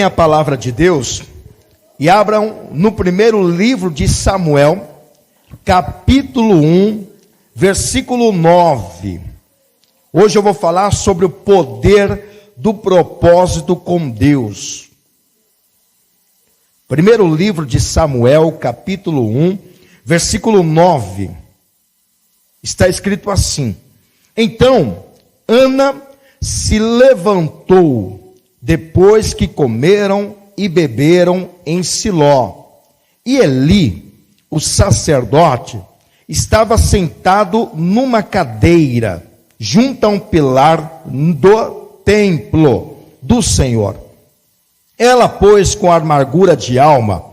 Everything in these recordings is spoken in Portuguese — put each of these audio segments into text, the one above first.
A palavra de Deus e abram no primeiro livro de Samuel, capítulo 1, versículo 9. Hoje eu vou falar sobre o poder do propósito com Deus. Primeiro livro de Samuel, capítulo 1, versículo 9. Está escrito assim: Então Ana se levantou depois que comeram e beberam em Siló. E Eli, o sacerdote, estava sentado numa cadeira, junto a um pilar do templo do Senhor. Ela, pois, com amargura de alma,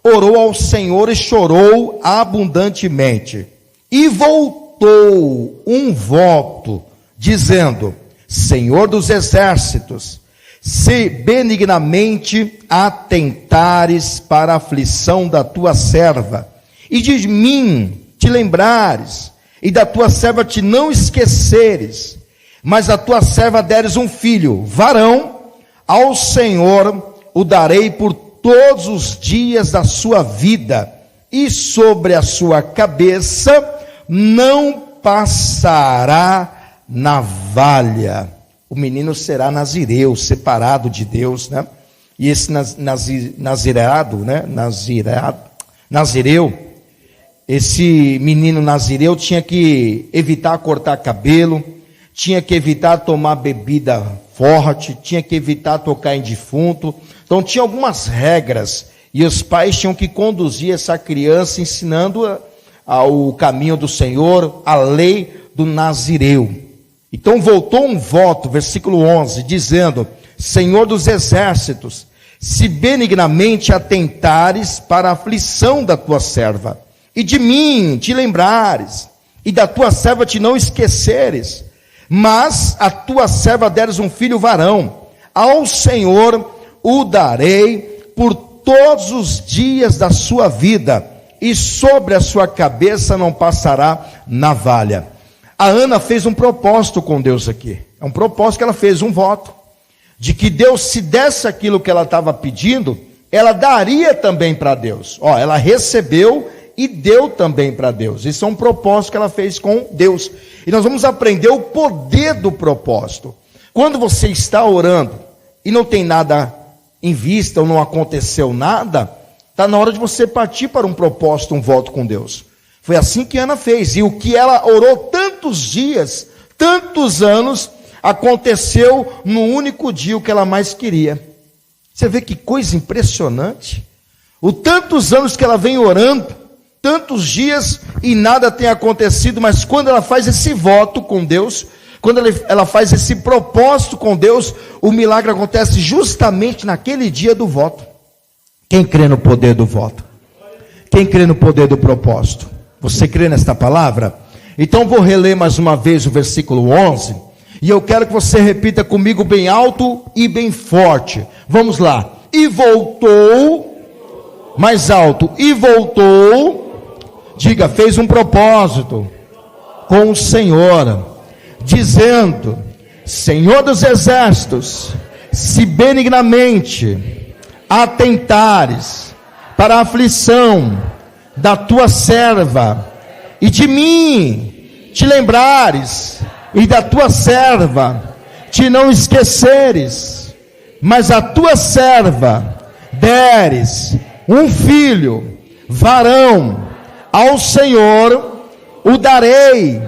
orou ao Senhor e chorou abundantemente. E voltou um voto, dizendo: Senhor dos exércitos, se benignamente atentares para a aflição da tua serva, e de mim te lembrares, e da tua serva te não esqueceres, mas a tua serva deres um filho, varão, ao Senhor o darei por todos os dias da sua vida, e sobre a sua cabeça não passará navalha. O menino será nazireu, separado de Deus, né? E esse nazireu, esse menino nazireu tinha que evitar cortar cabelo, tinha que evitar tomar bebida forte, tinha que evitar tocar em defunto. Então tinha algumas regras, e os pais tinham que conduzir essa criança, ensinando ao caminho do Senhor, a lei do nazireu. Então voltou um voto, versículo 11, dizendo: Senhor dos exércitos, se benignamente atentares para a aflição da tua serva, e de mim te lembrares, e da tua serva te não esqueceres, mas a tua serva deres um filho varão, ao Senhor o darei por todos os dias da sua vida, e sobre a sua cabeça não passará navalha. A Ana fez um propósito com Deus aqui. É um propósito que ela fez, um voto. De que Deus, se desse aquilo que ela estava pedindo, ela daria também para Deus. Ela recebeu e deu também para Deus. Isso é um propósito que ela fez com Deus. E nós vamos aprender o poder do propósito. Quando você está orando e não tem nada em vista, ou não aconteceu nada, está na hora de você partir para um propósito, um voto com Deus. Foi assim que Ana fez, e o que ela orou tantos dias, tantos anos, aconteceu no único dia o que ela mais queria. Você vê que coisa impressionante. O tantos anos que ela vem orando, tantos dias, e nada tem acontecido, mas quando ela faz esse voto com Deus, quando ela faz esse propósito com Deus, o milagre acontece justamente naquele dia do voto. Quem crê no poder do voto? Quem crê no poder do propósito? Você crê nesta palavra? Então vou reler mais uma vez o versículo 11, e eu quero que você repita comigo bem alto e bem forte. Vamos lá. E voltou, mais alto, e voltou, diga, fez um propósito com o Senhor, dizendo: Senhor dos exércitos, se benignamente atentares para a aflição da tua serva, e de mim te lembrares, e da tua serva te não esqueceres, mas a tua serva deres um filho, varão, ao Senhor o darei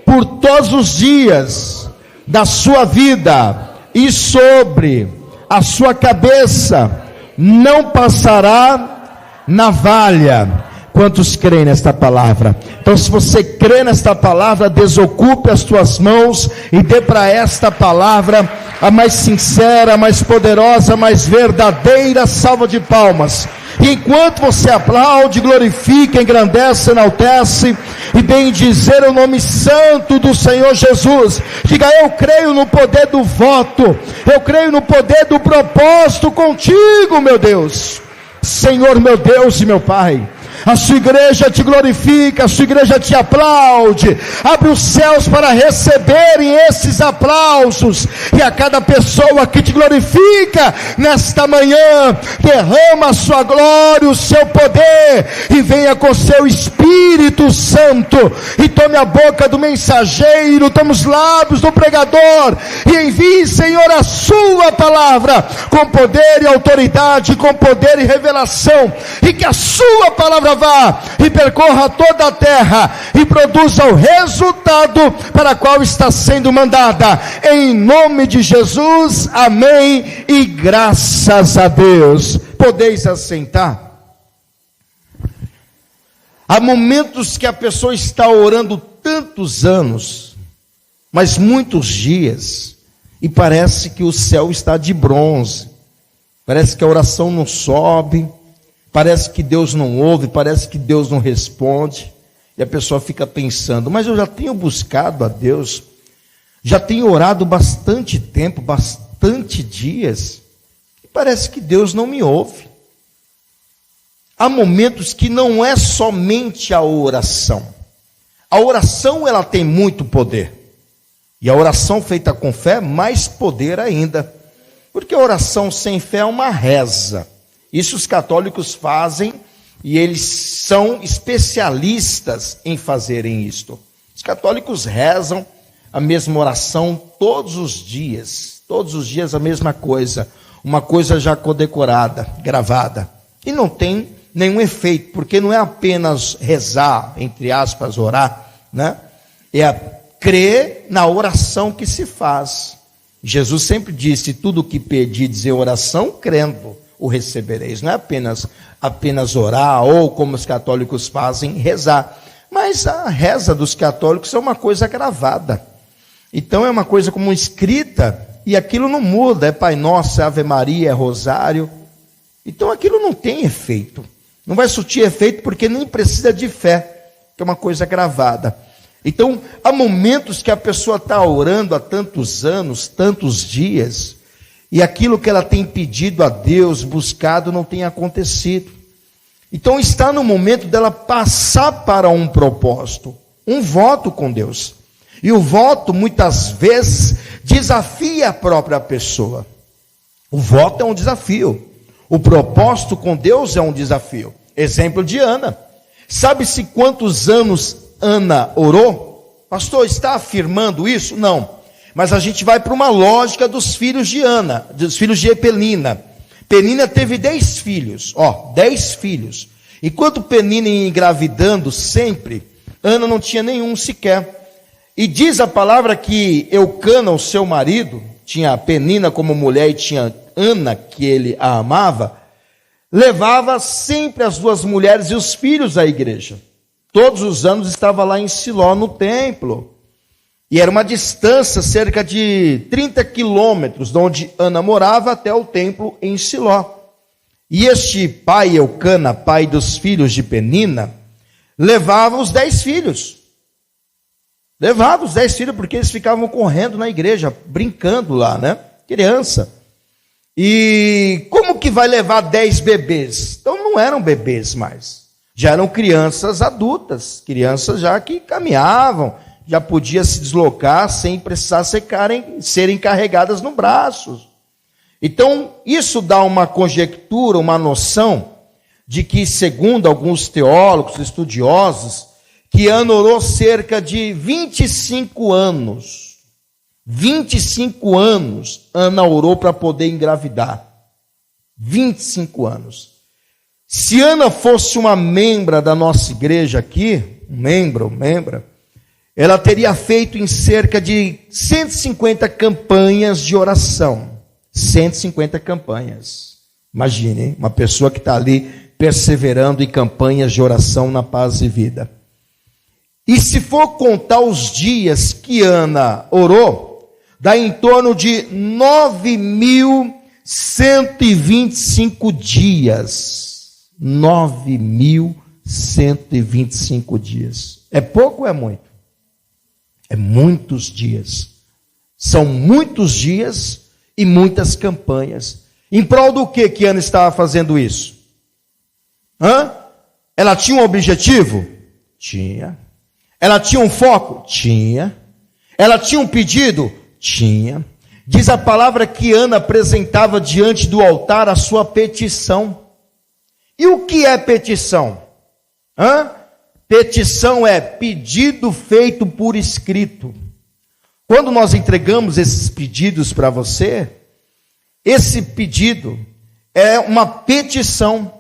por todos os dias da sua vida, e sobre a sua cabeça não passará navalha. Quantos creem nesta palavra? Então, se você crê nesta palavra, desocupe as tuas mãos e dê para esta palavra a mais sincera, a mais poderosa, a mais verdadeira salva de palmas. E enquanto você aplaude, glorifica, engrandece, enaltece e bendizer o nome santo do Senhor Jesus, diga: eu creio no poder do voto, eu creio no poder do propósito contigo, meu Deus. Senhor, meu Deus e meu Pai, A sua igreja te glorifica, a sua igreja te aplaude. Abre os céus para receberem esses aplausos. E a cada pessoa que te glorifica nesta manhã, derrama a sua glória, o seu poder, e venha com seu Espírito Santo, e tome a boca do mensageiro, tome os lábios do pregador, e envie, Senhor, a sua palavra, com poder e autoridade, com poder e revelação, e que a sua palavra vá e percorra toda a terra, e produza o resultado para qual está sendo mandada, em nome de Jesus, amém, e graças a Deus. Podeis assentar. Há momentos que a pessoa está orando tantos anos, mas muitos dias, e parece que o céu está de bronze, parece que a oração não sobe, parece que Deus não ouve, parece que Deus não responde, e a pessoa fica pensando, mas eu já tenho buscado a Deus, já tenho orado bastante tempo, bastante dias, e parece que Deus não me ouve. Há momentos que não é somente a oração. A oração, ela tem muito poder. E a oração feita com fé, mais poder ainda. Porque a oração sem fé é uma reza. Isso os católicos fazem, e eles são especialistas em fazerem isto. Os católicos rezam a mesma oração todos os dias a mesma coisa. Uma coisa já condecorada, gravada. E não tem nenhum efeito, porque não é apenas rezar, entre aspas, orar, né? É crer na oração que se faz. Jesus sempre disse, tudo o que pedirdes em oração, crendo, o recebereis. Não é apenas orar, ou como os católicos fazem, rezar. Mas a reza dos católicos é uma coisa gravada. Então é uma coisa como escrita, e aquilo não muda, é Pai Nosso, é Ave Maria, é Rosário. Então aquilo não tem efeito. Não vai surtir efeito porque nem precisa de fé, que é uma coisa gravada. Então, há momentos que a pessoa está orando há tantos anos, tantos dias, e aquilo que ela tem pedido a Deus, buscado, não tem acontecido. Então, está no momento dela passar para um propósito, um voto com Deus. E o voto, muitas vezes, desafia a própria pessoa. O voto é um desafio. O propósito com Deus é um desafio. Exemplo de Ana. Sabe-se quantos anos Ana orou? Pastor, está afirmando isso? Não. Mas a gente vai para uma lógica dos filhos de Ana, dos filhos de Penina. Penina teve 10 filhos. 10 filhos. Enquanto Penina ia engravidando sempre, Ana não tinha nenhum sequer. E diz a palavra que Eucana, o seu marido, tinha Penina como mulher e tinha Ana, que ele a amava, levava sempre as duas mulheres e os filhos à igreja. Todos os anos estava lá em Siló, no templo. E era uma distância, cerca de 30 quilômetros, de onde Ana morava até o templo em Siló. E este pai, Eucana, pai dos filhos de Penina, levava os 10 filhos. Levava os 10 filhos, porque eles ficavam correndo na igreja, brincando lá, né? Criança. E como que vai levar 10 bebês? Então não eram bebês mais, já eram crianças adultas, crianças já que caminhavam, já podia se deslocar sem precisar serem carregadas no braço. Então isso dá uma conjectura, uma noção de que, segundo alguns teólogos, estudiosos, que Ana orou cerca de 25 anos. 25 anos Ana orou para poder engravidar. 25 anos. Se Ana fosse uma membra da nossa igreja aqui, membra, ela teria feito em cerca de 150 campanhas de oração. 150 campanhas. Imagine, uma pessoa que está ali perseverando em campanhas de oração na paz e vida. E se for contar os dias que Ana orou, dá em torno de 9.125 dias. 9.125 dias. É pouco ou é muito? É muitos dias. São muitos dias e muitas campanhas. Em prol do que Ana estava fazendo isso? Ela tinha um objetivo? Tinha. Ela tinha um foco? Tinha. Ela tinha um pedido? Tinha. Diz a palavra que Ana apresentava diante do altar a sua petição. E o que é petição? Petição é pedido feito por escrito. Quando nós entregamos esses pedidos para você, esse pedido é uma petição.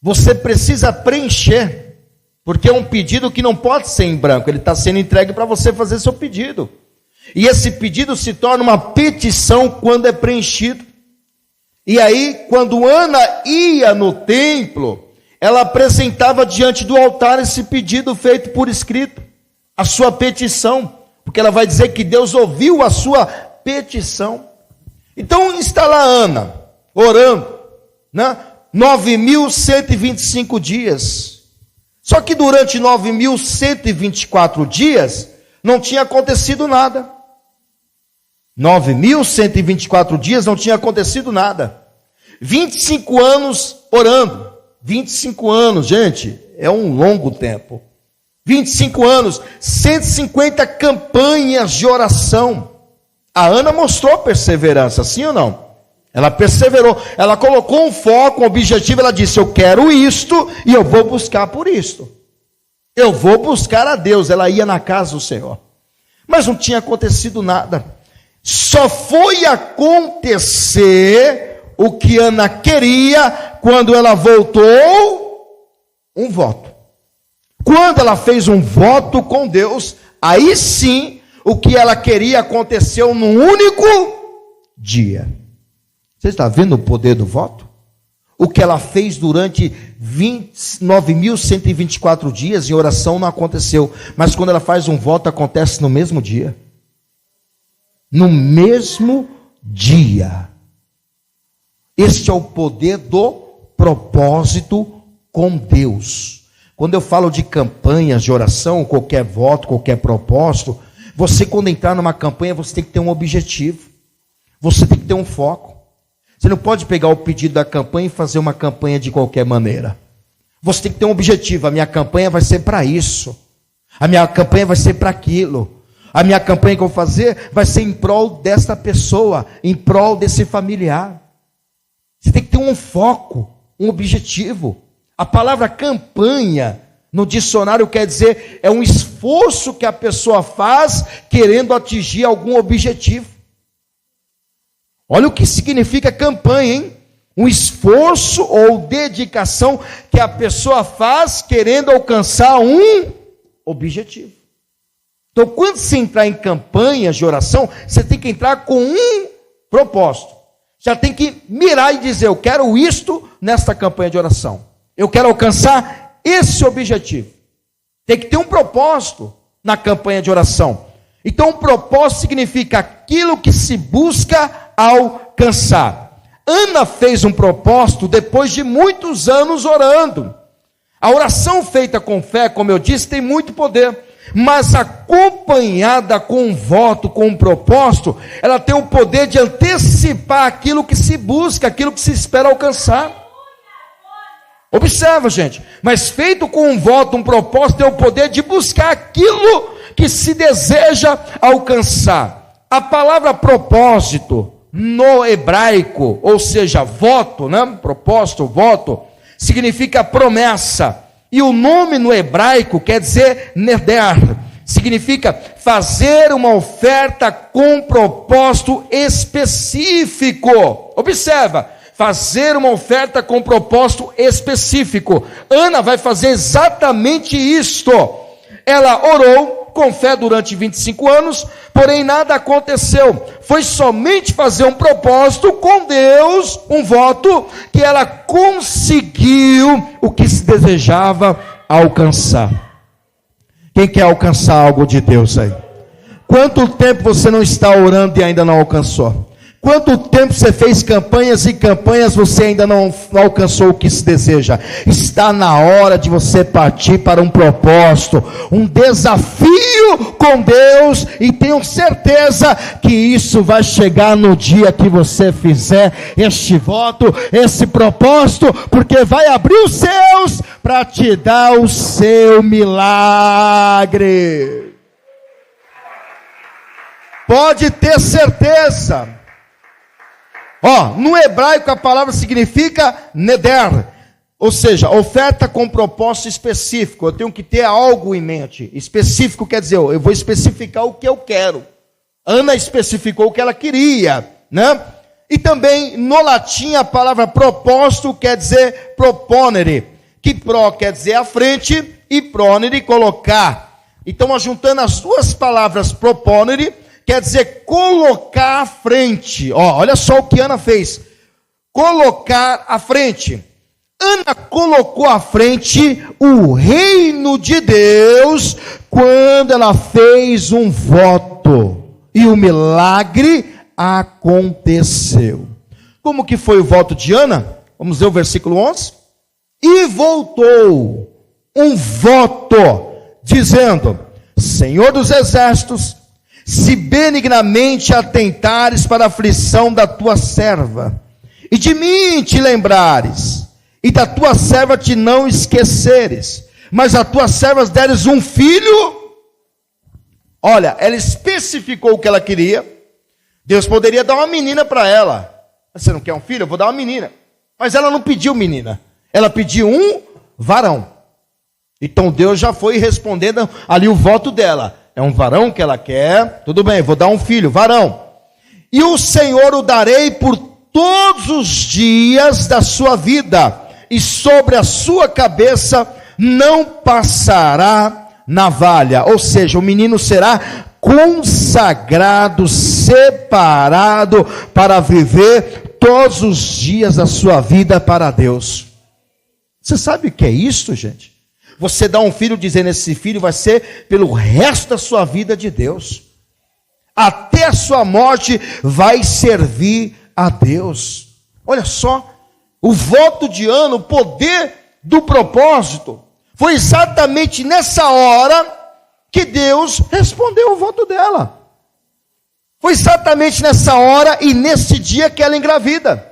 Você precisa preencher, porque é um pedido que não pode ser em branco, ele está sendo entregue para você fazer seu pedido. E esse pedido se torna uma petição quando é preenchido. E aí, quando Ana ia no templo, ela apresentava diante do altar esse pedido feito por escrito, a sua petição, porque ela vai dizer que Deus ouviu a sua petição. Então está lá Ana, orando, 9.125 dias. Só que durante 9.124 dias, não tinha acontecido nada. 9.124 dias não tinha acontecido nada. 25 anos orando. 25 anos, gente, é um longo tempo. 25 anos, 150 campanhas de oração. A Ana mostrou perseverança, sim ou não? Ela perseverou, ela colocou um foco, um objetivo, ela disse, eu quero isto e eu vou buscar por isto. Eu vou buscar a Deus. Ela ia na casa do Senhor. Mas não tinha acontecido nada. Só foi acontecer o que Ana queria quando ela voltou um voto. Quando ela fez um voto com Deus, aí sim, o que ela queria aconteceu num único dia. Você está vendo o poder do voto? O que ela fez durante 9.124 dias em oração não aconteceu. Mas quando ela faz um voto, acontece no mesmo dia. No mesmo dia. Este é o poder do propósito com Deus. Quando eu falo de campanhas de oração, qualquer voto, qualquer propósito, você quando entrar numa campanha, você tem que ter um objetivo. Você tem que ter um foco. Você não pode pegar o pedido da campanha e fazer uma campanha de qualquer maneira. Você tem que ter um objetivo. A minha campanha vai ser para isso. A minha campanha vai ser para aquilo. A minha campanha que eu vou fazer vai ser em prol desta pessoa, em prol desse familiar. Você tem que ter um foco, um objetivo. A palavra campanha, no dicionário, quer dizer, é um esforço que a pessoa faz querendo atingir algum objetivo. Olha o que significa campanha, hein? Um esforço ou dedicação que a pessoa faz querendo alcançar um objetivo. Então, quando você entrar em campanhas de oração, você tem que entrar com um propósito. Já tem que mirar e dizer, eu quero isto nesta campanha de oração. Eu quero alcançar esse objetivo. Tem que ter um propósito na campanha de oração. Então, um propósito significa aquilo que se busca alcançar. Ana fez um propósito depois de muitos anos orando. A oração feita com fé, como eu disse, tem muito poder, mas acompanhada com um voto, com um propósito, ela tem o poder de antecipar aquilo que se busca, aquilo que se espera alcançar. Observa, gente, mas feito com um voto, um propósito, tem o poder de buscar aquilo que se deseja alcançar. A palavra propósito no hebraico, ou seja, voto, propósito, voto, significa promessa. E o nome no hebraico quer dizer neder, significa fazer uma oferta com propósito específico. Observa, fazer uma oferta com propósito específico. Ana vai fazer exatamente isto. Ela orou com fé durante 25 anos, porém nada aconteceu. Foi somente fazer um propósito com Deus, um voto, que ela conseguiu o que se desejava alcançar. Quem quer alcançar algo de Deus aí? Quanto tempo você não está orando e ainda não alcançou? Quanto tempo você fez campanhas e campanhas, você ainda não alcançou o que se deseja? Está na hora de você partir para um propósito, um desafio com Deus, e tenho certeza que isso vai chegar no dia que você fizer este voto, esse propósito, porque vai abrir os céus para te dar o seu milagre. Pode ter certeza. No hebraico a palavra significa neder, ou seja, oferta com propósito específico. Eu tenho que ter algo em mente. Específico quer dizer, eu vou especificar o que eu quero. Ana especificou o que ela queria, né? E também no latim a palavra propósito quer dizer proponere, que pro quer dizer à frente e pronere colocar. Então, juntando as duas palavras proponere, quer dizer colocar à frente. Olha só o que Ana fez. Colocar à frente. Ana colocou à frente o reino de Deus quando ela fez um voto. E o milagre aconteceu. Como que foi o voto de Ana? Vamos ver o versículo 11. E voltou um voto, dizendo: Senhor dos exércitos, se benignamente atentares para a aflição da tua serva, e de mim te lembrares, e da tua serva te não esqueceres, mas a tua serva deres um filho. Olha, ela especificou o que ela queria. Deus poderia dar uma menina para ela. Você não quer um filho? Eu vou dar uma menina. Mas ela não pediu menina, ela pediu um varão. Então Deus já foi respondendo ali o voto dela. É um varão que ela quer, tudo bem, vou dar um filho, varão. E o Senhor o darei por todos os dias da sua vida, e sobre a sua cabeça não passará navalha. Ou seja, o menino será consagrado, separado para viver todos os dias da sua vida para Deus. Você sabe o que é isso, gente? Você dá um filho dizendo: esse filho vai ser pelo resto da sua vida de Deus. Até a sua morte vai servir a Deus. Olha só, o voto de Ana, o poder do propósito, foi exatamente nessa hora que Deus respondeu o voto dela. Foi exatamente nessa hora e nesse dia que ela engravida.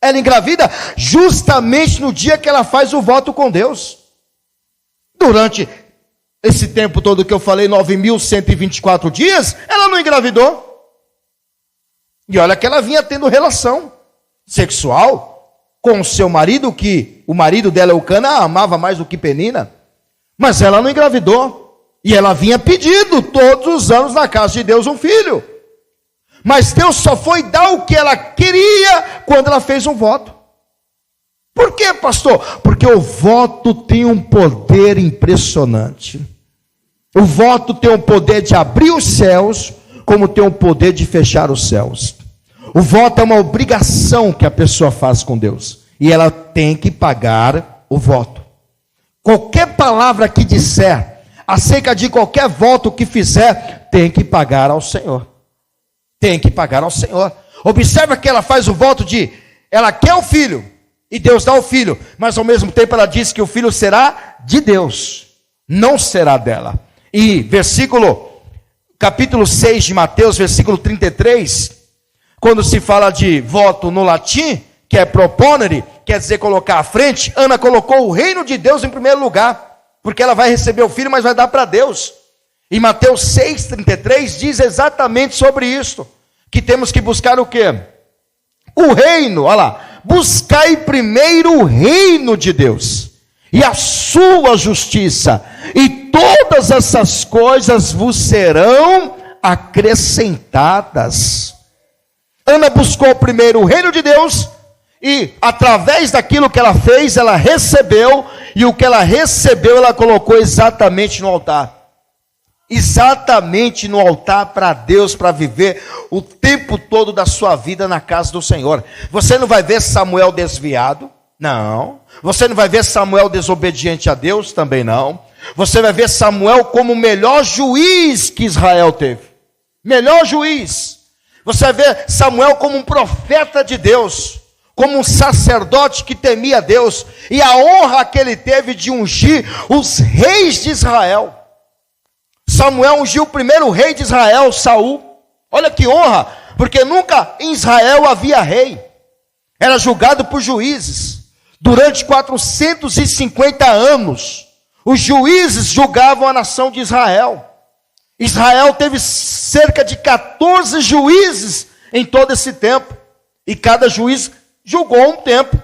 Ela engravida justamente no dia que ela faz o voto com Deus. Durante esse tempo todo que eu falei, 9.124 dias, ela não engravidou. E olha que ela vinha tendo relação sexual com o seu marido, que o marido dela, Eucana, a amava mais do que Penina. Mas ela não engravidou. E ela vinha pedindo todos os anos na casa de Deus um filho. Mas Deus só foi dar o que ela queria quando ela fez um voto. Por quê, pastor? Porque o voto tem um poder impressionante. O voto tem o poder de abrir os céus, como tem o poder de fechar os céus. O voto é uma obrigação que a pessoa faz com Deus, e ela tem que pagar o voto. Qualquer palavra que disser, acerca de qualquer voto que fizer, tem que pagar ao Senhor. Tem que pagar ao Senhor. Observa que ela faz o voto de, ela quer o filho, e Deus dá o filho, mas ao mesmo tempo ela diz que o filho será de Deus, não será dela. E capítulo 6 de Mateus, versículo 33, quando se fala de voto no latim, que é proponere, quer dizer colocar à frente, Ana colocou o reino de Deus em primeiro lugar, porque ela vai receber o filho, mas vai dar para Deus. E Mateus 6,33 diz exatamente sobre isso, que temos que buscar o quê? O reino, olha lá. Buscai primeiro o reino de Deus e a sua justiça, e todas essas coisas vos serão acrescentadas. Ana buscou primeiro o reino de Deus, e através daquilo que ela fez, ela recebeu, e o que ela recebeu, ela colocou exatamente no altar. Exatamente no altar para Deus, para viver o tempo todo da sua vida na casa do Senhor. Você não vai ver Samuel desviado, não. Você não vai ver Samuel desobediente a Deus, também não. Você vai ver Samuel como o melhor juiz que Israel teve. Melhor juiz. Você vê Samuel como um profeta de Deus, como um sacerdote que temia Deus, e a honra que ele teve de ungir os reis de Israel. Samuel ungiu o primeiro rei de Israel, Saul. Olha que honra, porque nunca em Israel havia rei. Era julgado por juízes. Durante 450 anos, os juízes julgavam a nação de Israel. Israel teve cerca de 14 juízes em todo esse tempo. E cada juiz julgou um tempo.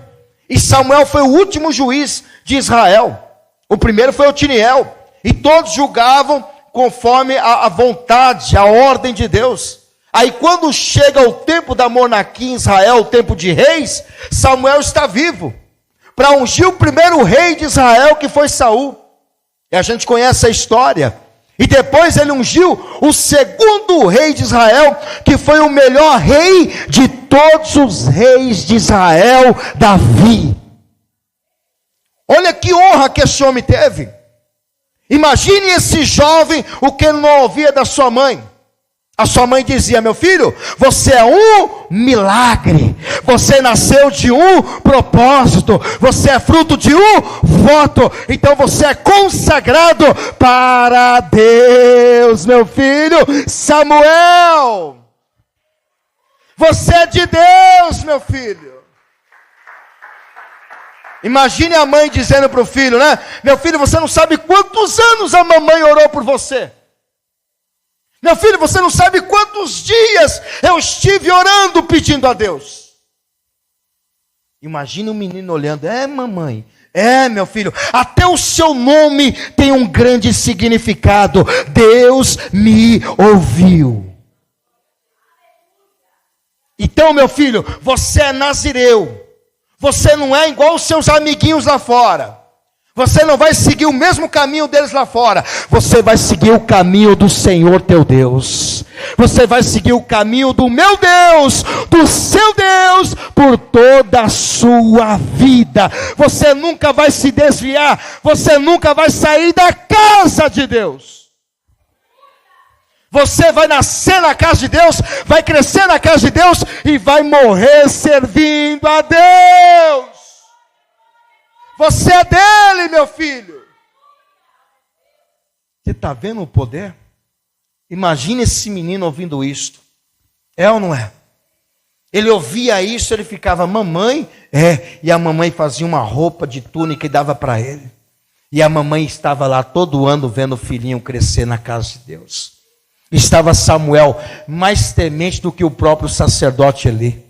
E Samuel foi o último juiz de Israel. O primeiro foi Otiniel. E todos julgavam conforme a vontade, a ordem de Deus. Aí quando chega o tempo da monarquia em Israel, o tempo de reis, Samuel está vivo para ungir o primeiro rei de Israel, que foi Saul. E a gente conhece a história. E depois ele ungiu o segundo rei de Israel, que foi o melhor rei de todos os reis de Israel, Davi. Olha que honra que esse homem teve. Imagine esse jovem, o que ele não ouvia da sua mãe. A sua mãe dizia: meu filho, você é um milagre, você nasceu de um propósito, você é fruto de um voto, então você é consagrado para Deus, meu filho. Samuel, você é de Deus, meu filho. Imagine a mãe dizendo para o filho, né? Meu filho, você não sabe quantos anos a mamãe orou por você. Meu filho, você não sabe quantos dias eu estive orando pedindo a Deus. Imagine um menino olhando: é, mamãe, é, meu filho, até o seu nome tem um grande significado. Deus me ouviu. Então, meu filho, você é nazireu. Você não é igual os seus amiguinhos lá fora. Você não vai seguir o mesmo caminho deles lá fora. Você vai seguir o caminho do Senhor teu Deus. Você vai seguir o caminho do meu Deus, do seu Deus, por toda a sua vida. Você nunca vai se desviar. Você nunca vai sair da casa de Deus. Você vai nascer na casa de Deus, vai crescer na casa de Deus e vai morrer servindo a Deus. Você é dele, meu filho. Você está vendo o poder? Imagine esse menino ouvindo isto. É ou não é? Ele ouvia isso, ele ficava: mamãe? É. E a mamãe fazia uma roupa de túnica e dava para ele. E a mamãe estava lá todo ano vendo o filhinho crescer na casa de Deus. Estava Samuel mais temente do que o próprio sacerdote Eli.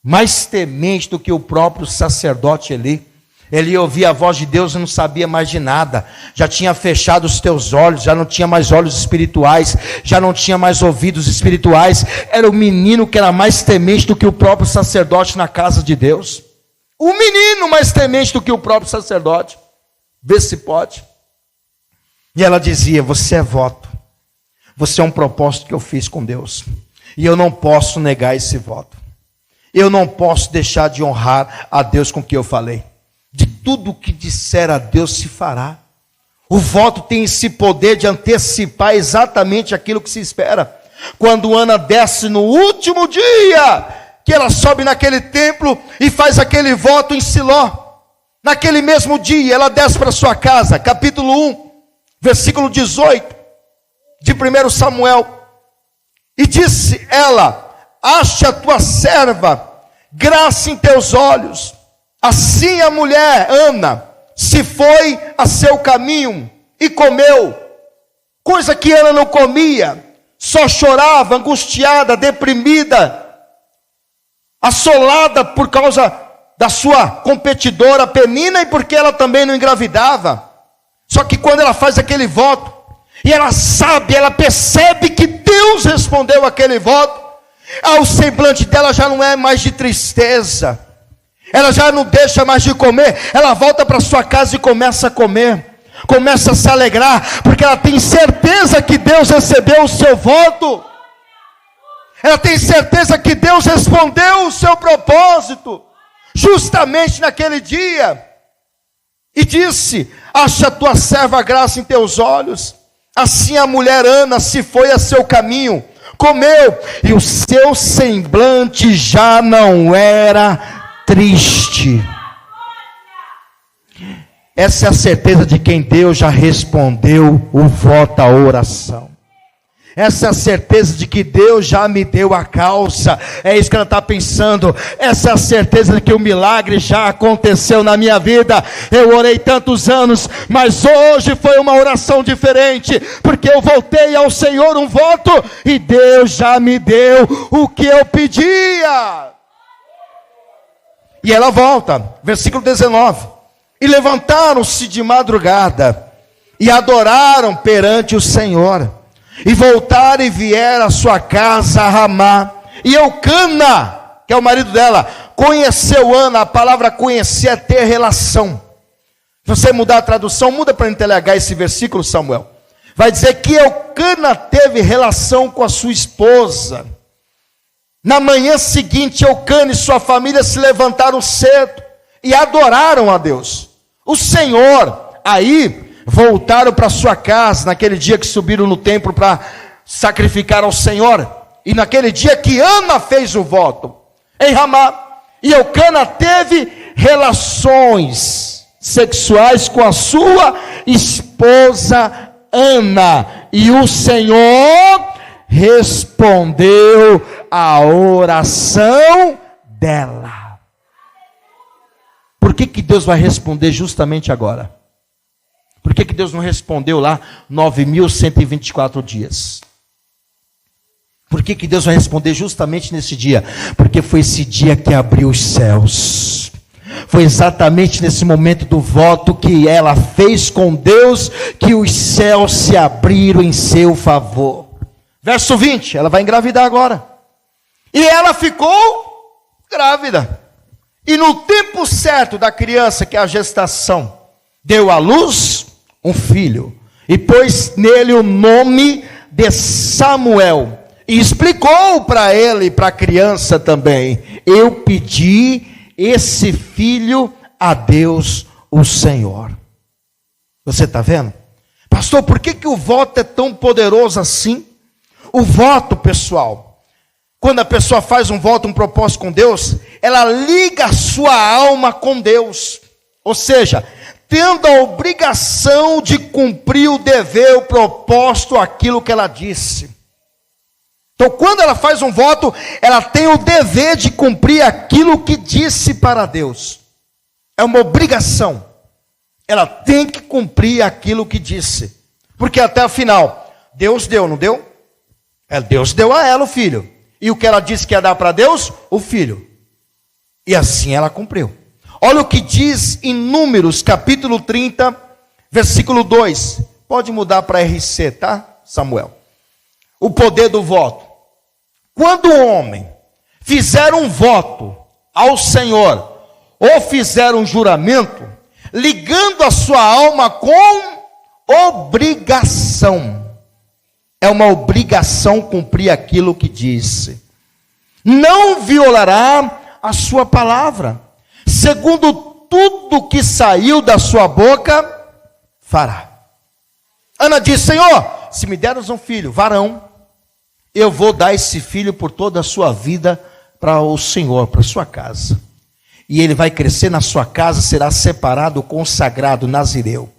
Mais temente do que o próprio sacerdote Eli. Ele ouvia a voz de Deus e não sabia mais de nada. Já tinha fechado os teus olhos, já não tinha mais olhos espirituais, já não tinha mais ouvidos espirituais. Era o menino que era mais temente do que o próprio sacerdote na casa de Deus. O menino mais temente do que o próprio sacerdote. Vê se pode. E ela dizia: você é voto. Você é um propósito que eu fiz com Deus. E eu não posso negar esse voto. Eu não posso deixar de honrar a Deus com o que eu falei. De tudo o que disser a Deus se fará. O voto tem esse poder de antecipar exatamente aquilo que se espera. Quando Ana desce no último dia, que ela sobe naquele templo e faz aquele voto em Siló. Naquele mesmo dia, ela desce para sua casa, capítulo 1, versículo 18. De 1 Samuel, e disse ela: ache a tua serva graça em teus olhos. Assim a mulher, Ana, se foi a seu caminho e comeu, coisa que Ana não comia, só chorava, angustiada, deprimida, assolada por causa da sua competidora Penina e porque ela também não engravidava. Só que quando ela faz aquele voto, e ela sabe, ela percebe que Deus respondeu aquele voto, o semblante dela já não é mais de tristeza, ela já não deixa mais de comer, ela volta para sua casa e começa a comer, começa a se alegrar, porque ela tem certeza que Deus recebeu o seu voto, ela tem certeza que Deus respondeu o seu propósito, justamente naquele dia, e disse: acha a tua serva graça em teus olhos. Assim a mulher Ana se foi a seu caminho, comeu, e o seu semblante já não era triste. Essa é a certeza de quem Deus já respondeu o voto à oração. Essa é a certeza de que Deus já me deu a causa. É isso que ela está pensando. Essa é a certeza de que o milagre já aconteceu na minha vida. Eu orei tantos anos, mas hoje foi uma oração diferente, porque eu voltei ao Senhor um voto, e Deus já me deu o que eu pedia. E ela volta, versículo 19. E levantaram-se de madrugada, e adoraram perante o Senhor. E voltaram e vieram à sua casa a Ramá. E Eucana, que é o marido dela, conheceu Ana. A palavra conhecer é ter relação. Se você mudar a tradução, muda para NTLH esse versículo, Samuel. Vai dizer que Eucana teve relação com a sua esposa. Na manhã seguinte, Eucana e sua família se levantaram cedo e adoraram a Deus, o Senhor. Aí voltaram para sua casa, naquele dia que subiram no templo para sacrificar ao Senhor, e naquele dia que Ana fez o voto, em Ramá, e Eucana teve relações sexuais com a sua esposa Ana, e o Senhor respondeu a oração dela. Por que Deus vai responder justamente agora? Por que Deus não respondeu lá 9.124 dias? Por que Deus vai responder justamente nesse dia? Porque foi esse dia que abriu os céus. Foi exatamente nesse momento do voto que ela fez com Deus, que os céus se abriram em seu favor. Verso 20, ela vai engravidar agora. E ela ficou grávida. E no tempo certo da criança, que é a gestação, deu à luz um filho, e pôs nele o nome de Samuel, e explicou para ele e para a criança também: eu pedi esse filho a Deus o Senhor. Você está vendo? Pastor, por que o voto é tão poderoso assim? O voto, pessoal, quando a pessoa faz um voto, um propósito com Deus, ela liga a sua alma com Deus, ou seja, tendo a obrigação de cumprir o dever, o propósito, aquilo que ela disse. Então, quando ela faz um voto, ela tem o dever de cumprir aquilo que disse para Deus. É uma obrigação. Ela tem que cumprir aquilo que disse. Porque até o final, Deus deu, não deu? Deus deu a ela o filho. E o que ela disse que ia dar para Deus? O filho. E assim ela cumpriu. Olha o que diz em Números, capítulo 30, versículo 2. Pode mudar para RC, tá, Samuel? O poder do voto. Quando o homem fizer um voto ao Senhor, ou fizer um juramento, ligando a sua alma com obrigação. É uma obrigação cumprir aquilo que disse. Não violará a sua palavra. Segundo tudo que saiu da sua boca, fará. Ana disse: Senhor, se me deres um filho, varão, eu vou dar esse filho por toda a sua vida para o Senhor, para a sua casa. E ele vai crescer na sua casa, será separado, consagrado, nazireu.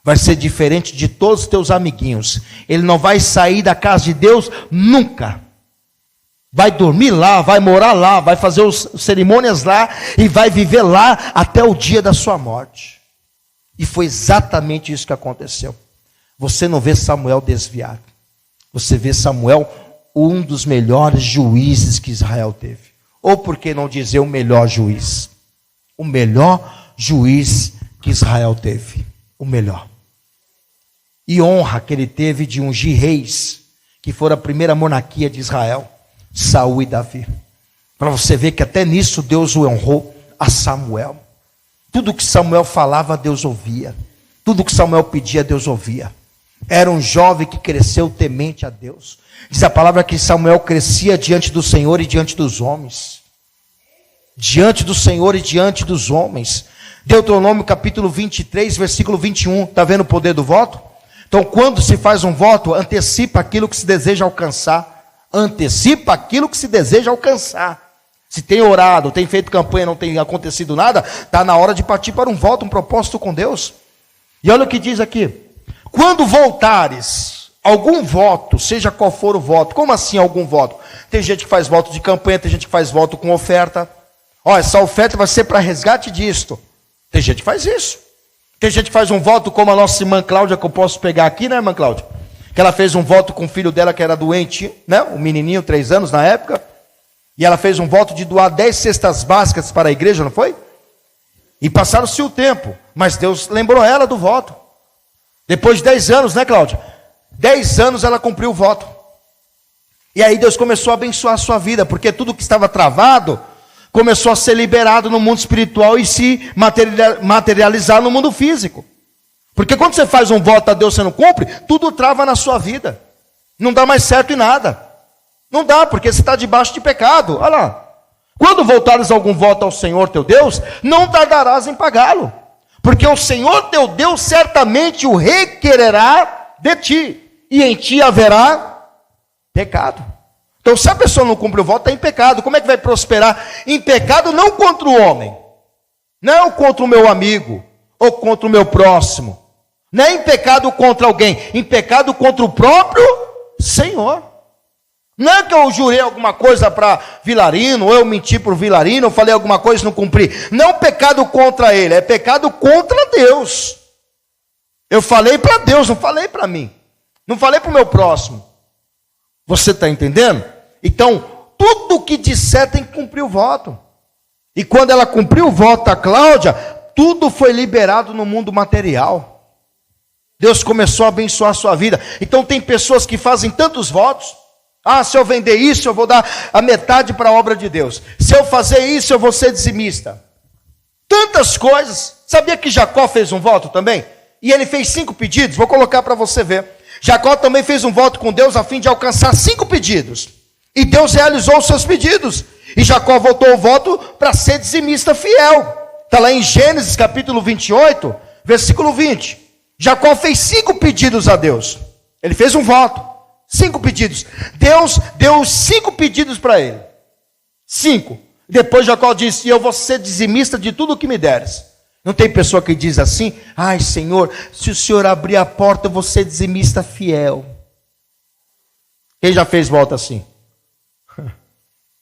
Vai ser diferente de todos os teus amiguinhos. Ele não vai sair da casa de Deus nunca. Vai dormir lá, vai morar lá, vai fazer as cerimônias lá e vai viver lá até o dia da sua morte. E foi exatamente isso que aconteceu. Você não vê Samuel desviado. Você vê Samuel um dos melhores juízes que Israel teve. Ou por que não dizer o melhor juiz? O melhor juiz que Israel teve. O melhor. E honra que ele teve de ungir reis, que foram a primeira monarquia de Israel, Saul e Davi. Para você ver que até nisso Deus o honrou a Samuel. Tudo que Samuel falava, Deus ouvia. Tudo que Samuel pedia, Deus ouvia. Era um jovem que cresceu temente a Deus. Diz a palavra que Samuel crescia diante do Senhor e diante dos homens. Diante do Senhor e diante dos homens. Deuteronômio capítulo 23, versículo 21. Está vendo o poder do voto? Então, quando se faz um voto, antecipa aquilo que se deseja alcançar. Antecipa aquilo que se deseja alcançar. Se tem orado, tem feito campanha, não tem acontecido nada, está na hora de partir para um voto, um propósito com Deus. E olha o que diz aqui. Quando voltares, algum voto, seja qual for o voto. Como assim algum voto? Tem gente que faz voto de campanha, tem gente que faz voto com oferta. Ó, essa oferta vai ser para resgate disto. Tem gente que faz isso. Tem gente que faz um voto como a nossa irmã Cláudia, que eu posso pegar aqui, né, irmã Cláudia? Que ela fez um voto com o filho dela que era doente, né? Um menininho, 3 anos na época. E ela fez um voto de doar 10 cestas básicas para a igreja, não foi? E passaram-se o tempo, mas Deus lembrou ela do voto. Depois de 10 anos, né, Cláudia? 10 anos ela cumpriu o voto. E aí Deus começou a abençoar a sua vida, porque tudo que estava travado começou a ser liberado no mundo espiritual e se materializar no mundo físico. Porque quando você faz um voto a Deus e você não cumpre, tudo trava na sua vida. Não dá mais certo em nada. Não dá, porque você está debaixo de pecado. Olha lá. Quando voltares algum voto ao Senhor teu Deus, não tardarás em pagá-lo. Porque o Senhor teu Deus certamente o requererá de ti. E em ti haverá pecado. Então, se a pessoa não cumpre o voto, está em pecado. Como é que vai prosperar? Em pecado não contra o homem. Não contra o meu amigo. Ou contra o meu próximo. Não é em pecado contra alguém. Em pecado contra o próprio Senhor. Não é que eu jurei alguma coisa para Vilarino, ou eu menti para o Vilarino, eu falei alguma coisa e não cumpri. Não é pecado contra ele, é pecado contra Deus. Eu falei para Deus, não falei para mim. Não falei para o meu próximo. Você está entendendo? Então, tudo que disser tem que cumprir o voto. E quando ela cumpriu o voto a Cláudia, tudo foi liberado no mundo material. Deus começou a abençoar a sua vida. Então tem pessoas que fazem tantos votos. Ah, se eu vender isso, eu vou dar a metade para a obra de Deus. Se eu fazer isso, eu vou ser dizimista. Tantas coisas. Sabia que Jacó fez um voto também? E ele fez 5 pedidos, vou colocar para você ver. Jacó também fez um voto com Deus a fim de alcançar 5 pedidos. E Deus realizou os seus pedidos. E Jacó voltou o voto para ser dizimista fiel. Está lá em Gênesis capítulo 28, versículo 20. Jacó fez 5 pedidos a Deus. Ele fez um voto. 5 pedidos. Deus deu os 5 pedidos para ele. 5. Depois Jacó disse: eu vou ser dizimista de tudo que me deres. Não tem pessoa que diz assim: ai Senhor, se o Senhor abrir a porta, eu vou ser dizimista fiel. Quem já fez voto assim?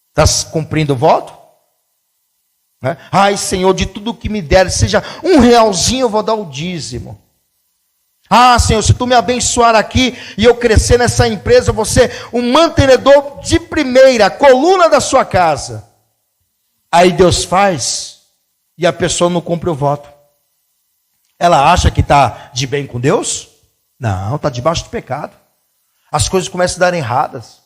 Está cumprindo o voto? Ai Senhor, de tudo que me deres, seja R$1 eu vou dar o dízimo. Ah, Senhor, se tu me abençoar aqui e eu crescer nessa empresa, eu vou ser um mantenedor de primeira, coluna da sua casa. Aí Deus faz e a pessoa não cumpre o voto. Ela acha que está de bem com Deus? Não, está debaixo de pecado. As coisas começam a dar erradas.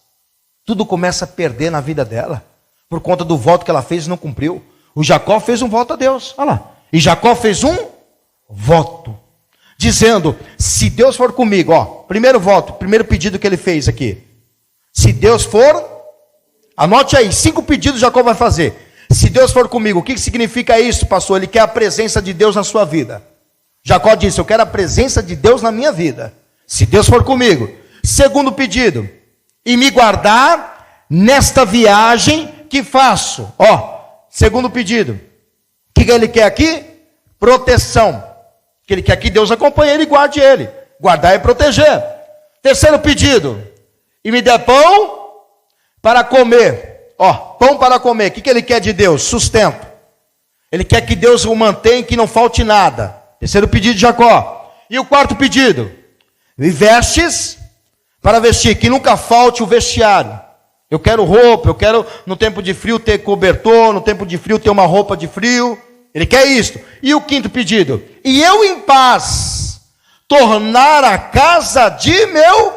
Tudo começa a perder na vida dela, por conta do voto que ela fez e não cumpriu. O Jacó fez um voto a Deus, olha lá. E Jacó fez um voto. Dizendo, se Deus for comigo, ó, primeiro voto, primeiro pedido que ele fez aqui. Se Deus for, anote aí, 5 pedidos Jacó vai fazer. Se Deus for comigo, o que significa isso, pastor? Ele quer a presença de Deus na sua vida. Jacó disse, eu quero a presença de Deus na minha vida. Se Deus for comigo. Segundo pedido, e me guardar nesta viagem que faço. Ó, segundo pedido. O que ele quer aqui? Proteção. Que ele quer que Deus acompanhe ele e guarde ele. Guardar e proteger. Terceiro pedido. E me dê pão para comer. Ó, pão para comer. O que ele quer de Deus? Sustento. Ele quer que Deus o mantenha e que não falte nada. Terceiro pedido de Jacó. E o quarto pedido. E vestes para vestir. Que nunca falte o vestiário. Eu quero roupa. Eu quero no tempo de frio ter cobertor. No tempo de frio ter uma roupa de frio. Ele quer isto. E o quinto pedido. E eu em paz tornar a casa de meu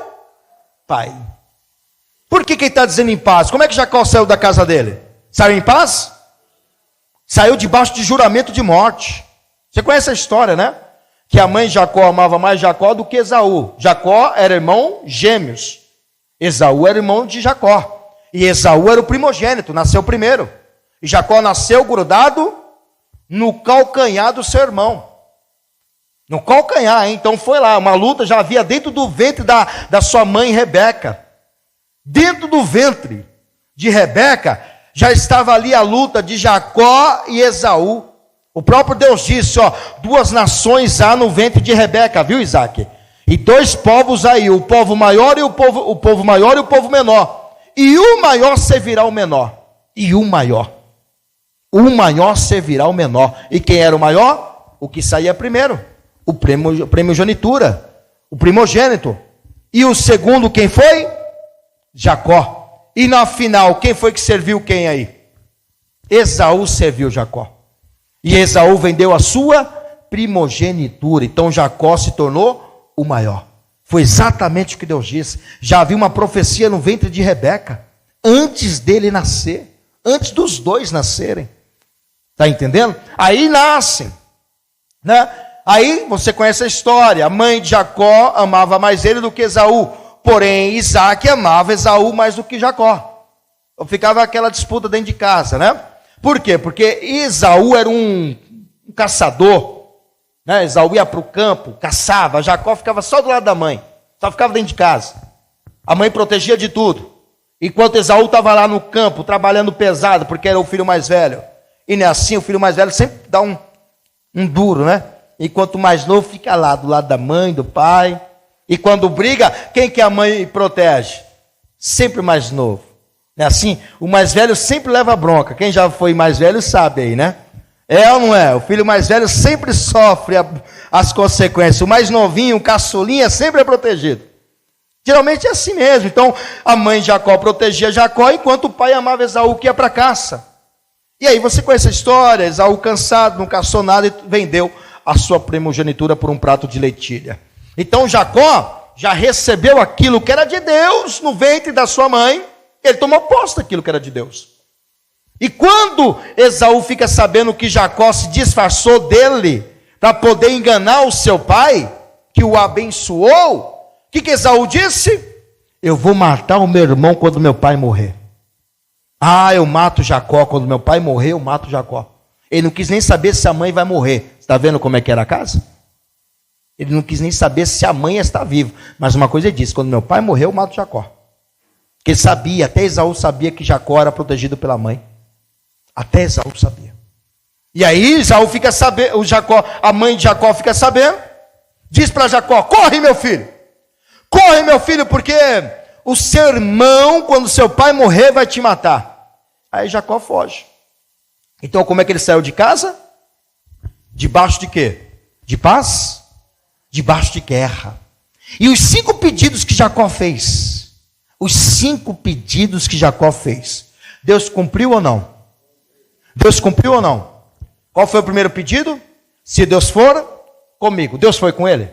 pai. Por que ele está dizendo em paz? Como é que Jacó saiu da casa dele? Saiu em paz? Saiu debaixo de juramento de morte. Você conhece a história, né? Que a mãe de Jacó amava mais Jacó do que Esaú. Jacó era irmão gêmeos. Esaú era irmão de Jacó. E Esaú era o primogênito, nasceu primeiro. E Jacó nasceu grudado no calcanhar do seu irmão. No calcanhar, hein? Então foi lá, uma luta já havia dentro do ventre da sua mãe Rebeca. Dentro do ventre de Rebeca, já estava ali a luta de Jacó e Esaú. O próprio Deus disse, ó, 2 nações há no ventre de Rebeca, viu, Isaac? E 2 povos aí, o povo maior e o povo maior e o povo menor. E o maior servirá ao menor. E o maior servirá ao menor. E quem era o maior? O que saía primeiro. O primogenitura. O primogênito. E o segundo quem foi? Jacó. E na final, quem foi que serviu quem aí? Esaú serviu Jacó. E Esaú vendeu a sua primogenitura. Então Jacó se tornou o maior. Foi exatamente o que Deus disse. Já havia uma profecia no ventre de Rebeca, antes dele nascer, antes dos 2 nascerem. Está entendendo? Aí nascem, né? Aí você conhece a história. A mãe de Jacó amava mais ele do que Esaú. Porém, Isaac amava Esaú mais do que Jacó. Então ficava aquela disputa dentro de casa, né? Por quê? Porque Esaú era um caçador, né? Esaú ia para o campo, caçava. Jacó ficava só do lado da mãe, só ficava dentro de casa. A mãe protegia de tudo. Enquanto Esaú estava lá no campo, trabalhando pesado, porque era o filho mais velho. E não é assim, o filho mais velho sempre dá um duro, né? Enquanto o mais novo fica lá, do lado da mãe, do pai. E quando briga, quem que a mãe protege? Sempre o mais novo. Não é assim? O mais velho sempre leva bronca. Quem já foi mais velho sabe aí, né? É ou não é? O filho mais velho sempre sofre as consequências. O mais novinho, o caçulinha, sempre é protegido. Geralmente é assim mesmo. Então, a mãe de Jacó protegia Jacó, enquanto o pai amava Esaú, que ia para caça. E aí você conhece a história. Esaú cansado, não caçou nada e vendeu a sua primogenitura por um prato de lentilha. Então Jacó já recebeu aquilo que era de Deus no ventre da sua mãe. Ele tomou posse daquilo que era de Deus. E quando Esaú fica sabendo que Jacó se disfarçou dele para poder enganar o seu pai, que o abençoou, o que Esaú disse? Eu vou matar o meu irmão quando meu pai morrer. Ah, eu mato Jacó, quando meu pai morrer, eu mato Jacó. Ele não quis nem saber se a mãe vai morrer. Está vendo como é que era a casa? Ele não quis nem saber se a mãe está viva. Mas uma coisa ele disse, quando meu pai morrer, eu mato Jacó. Porque ele sabia, até Esaú sabia que Jacó era protegido pela mãe. Até Esaú sabia. E aí Esaú fica sabendo, a mãe de Jacó fica sabendo, diz para Jacó, corre meu filho, porque o seu irmão, quando seu pai morrer, vai te matar. Aí Jacó foge. Então como é que ele saiu de casa? Debaixo de quê? De paz? Debaixo de guerra. E os 5 pedidos que Jacó fez, Deus cumpriu ou não? Deus cumpriu ou não? Qual foi o primeiro pedido? Se Deus for comigo. Deus foi com ele?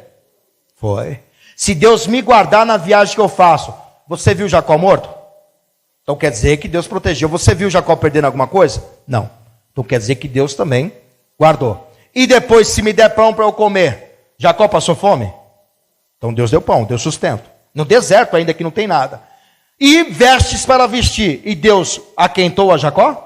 Foi. Se Deus me guardar na viagem que eu faço, você viu Jacó morto? Então quer dizer que Deus protegeu. Você viu Jacó perdendo alguma coisa? Não. Então quer dizer que Deus também guardou. E depois, se me der pão para eu comer, Jacó passou fome? Então Deus deu pão, deu sustento. No deserto ainda que não tem nada. E vestes para vestir. E Deus aquentou a Jacó?